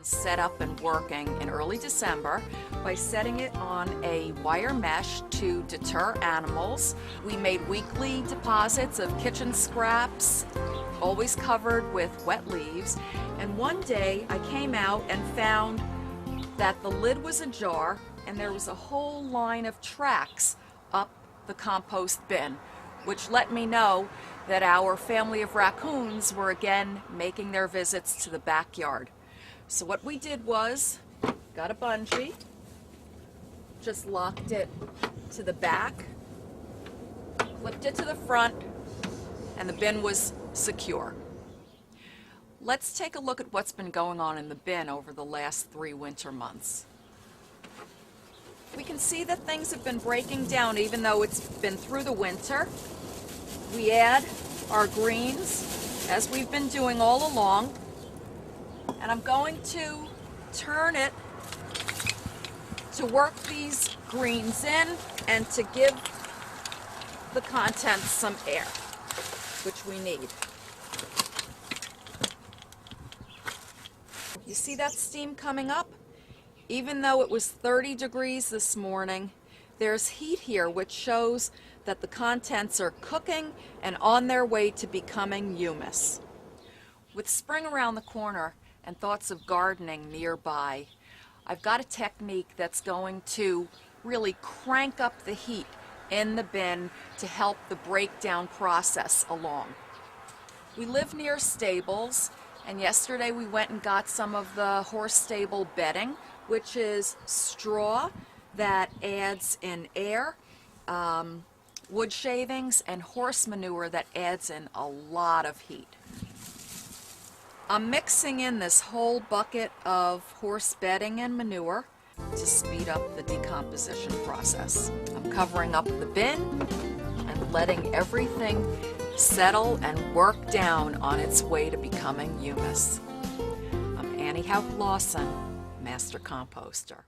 Set up and working in early December by setting it on a wire mesh to deter animals. We made weekly deposits of kitchen scraps, always covered with wet leaves. And one day I came out and found that the lid was ajar and there was a whole line of tracks up the compost bin, which let me know that our family of raccoons were again making their visits to the backyard. So what we did was, got a bungee, just locked it to the back, clipped it to the front, and the bin was secure. Let's take a look at what's been going on in the bin over the last 3 winter months. We can see that things have been breaking down even though it's been through the winter. We add our greens as we've been doing all along. And I'm going to turn it to work these greens in and to give the contents some air, which we need. You see that steam coming up? Even though it was 30 degrees this morning, there's heat here which shows that the contents are cooking and on their way to becoming humus. With spring around the corner and thoughts of gardening nearby, I've got a technique that's going to really crank up the heat in the bin to help the breakdown process along. We live near stables, and yesterday we went and got some of the horse stable bedding, which is straw that adds in air, wood shavings, and horse manure that adds in a lot of heat. I'm mixing in this whole bucket of horse bedding and manure to speed up the decomposition process. I'm covering up the bin and letting everything settle and work down on its way to becoming humus. I'm Hauck-Lawson, Master Composter.